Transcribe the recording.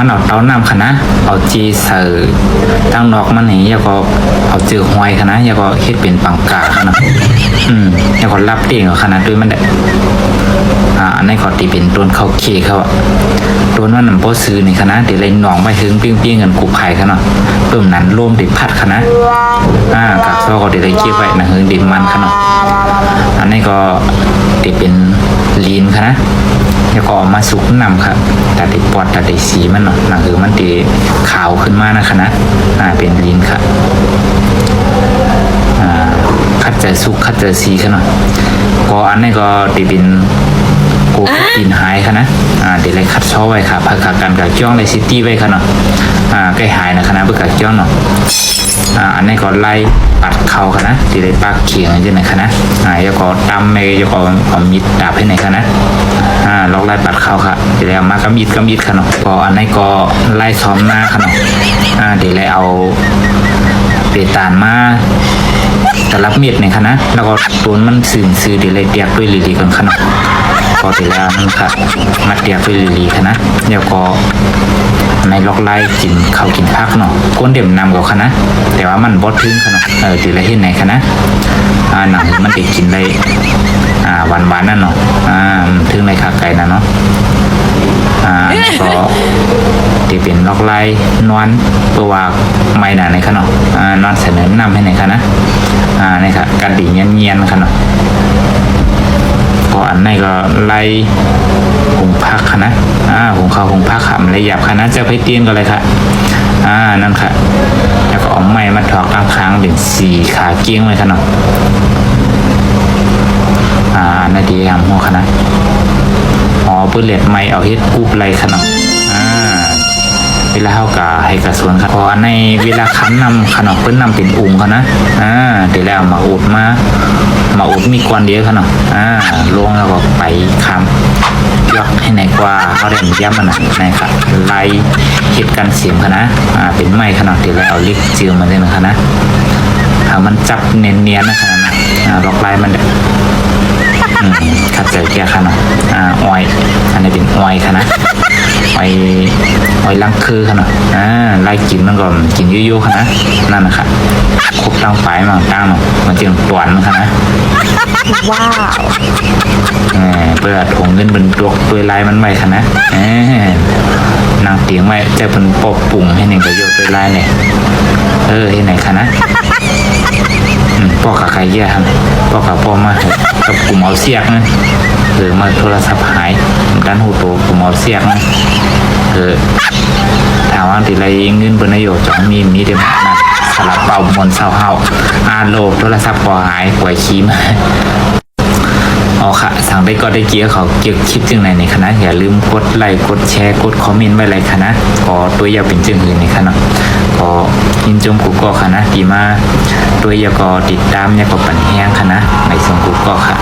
มันเอาเต้าน้ำคณะเอาจีเสือตั้งนอกมันนี่แล้วก็เอาเจือหอยคณะแล้วก็เฮ็ดเป็นปังกาคณะแล้วก็รับเองคณะด้วยมันได้อันนี้ก็ตีเป็นต้นข้าวเคเขาต้นว่าน้ำโพซื้อในคณะเดี๋ยวเลยหนองไปถึงเปี้ยงเงินกุบไผ่คณะเพิ่มนั้นร่วมติดพัดคณะกับซอก็เดี๋ยวเลยเก็บไว้นะเฮิงดินมันคณะอันนี้ก็ตีเป็นลีนคณะแล้วก็มาสุกนำครับแต่ติดปอดแต่ติดสีมันเนาะหนังคือมันตีขาวขึ้นมานะคณะเป็นลีนครับคัดเจอสุกคัดเจอสีขนาดก็อันนี้ก็ตีเป็นโกกินหายค่ะนะเดี๋ยวเลยคัดซ้อไว้ค่ะพักกันกับจ้องเลยซิตี้ไว้ค่ะเนาะใกล้หายนะคณะเพื่อกับจ้องเนาะอันนี้ก็ไล่ปัดเข่าค่ะนะเดี๋ยวเลยปากเขียงอย่างนี้นะคณะแล้วก็ตำเมย์แล้วก็เอามีดดาบให้ไหนค่ะนะลอกไล่ปัดเข่าค่ะเดี๋ยวเลยเอามากำมีดค่ะเนาะก็อันนี้ก็ไล่ซ้อมหน้าค่ะเนาะเดี๋ยวเลยเอาเปตานมาแต่รับเม็ดในคณะแล้วก็ตัวมันสื่อเดี๋ยวเลยเตียกด้วยลีกันขนาดก็เดี๋ยวนั่นค่ะมาเตียกด้วยลีคณะเดี๋ยวก็ในล็อกไล่กินข้าวกินพักเนาะก้นเดี่ยมนำกับคณะแต่ว่ามันบดทึ้งขนาดเดี๋ยวเลยเห็นไหนคณะหนังมันติดกินได้หวานนั่นเนาะทึ้งในขาไก่นะเนาะก็ที่เป็นล็อกไล่นวลตัวไม่หนาในขนาดนวลเสนอนำให้ในคณะนี่ค่ะกระดิ่งเงียนๆค่ะเนาะก็อันนี้ก็ไล่หุงพักค่ะนะหุงข้าวหุงพักขำละเอียดค่ะนะจะไปเตียนก็เลยค่ะนั่นค่ะแล้วก็เอาไม้มาถอกข้างๆเป็นสีขาเกี้ยงเลยค่ะเนาะนาทีทำหัวค่ะนะเพื่อเลียดไม้เอาเฮ็ดกุบไรค่ะเนาะเวลาเขากะให้กระสวนครับพอในเวลาคั้นนำขนมเพิ่นนำเป็นอุ้งเขานะเดี๋ยวแล้วมาอุดมีกวนเดียวขนมลงแล้วก็ไปคำยกให้ไหนกว่าเขาเรียนย้ำมันนะนะครับไล่เห็ดกันเสียงเขานะเป็นไม้ขนมเดี๋ยวแล้วเอาเล็กเจือมาเลยนะคะนะมันจับเนียนๆนะคะนะล็อกไล่มันขัดใจแก่ขนมอ้อยอันนี้เป็นอ้อยค่ะนะอ้อยลังคือขนาดไล่กินมันก่อนกินเยอะๆค่ะนะนั่นนะครับครบตั้งปลายมันตั้งมันจึงตวนมันค่ะนะว้าวเปิดถุงเงินบนตัวตัวลายมันไม่ค่ะนะนางเตียงไม่จะเป็นปอบปุ่งให้หนึ่งประโยชน์ตัวลายเนี่ยให้ไหนค่ะนะพ่อกับใครแย่ครับพ่อกับพ่อมากับกลุ่มเอาเสียกนะหรือมาโทรศัพท์หายด้านหูโตกลุ่มเอาเสียกนะถามว่าติไรเงินบนนโยบายมีเดมนะสลับเป่ามนเศร้าเฮาโลกโทรศัพท์พอหายป่วยคีมค่ะสั่งได้ก็ได้เกียร์เขาเกี่ยวคลิปจึงไหนในคณะอย่าลืมกดไลค์กดแชร์กดคอมเมนต์ไว้เลยคณะก็ตัวอย่าเป็นจึงอื่นในคณะก็ยินจมกูก็คณะดีมาตัวอย่าก็ติดตามอย่าก็ปั่นแห้งคณะในส่งกูก็ค่ะ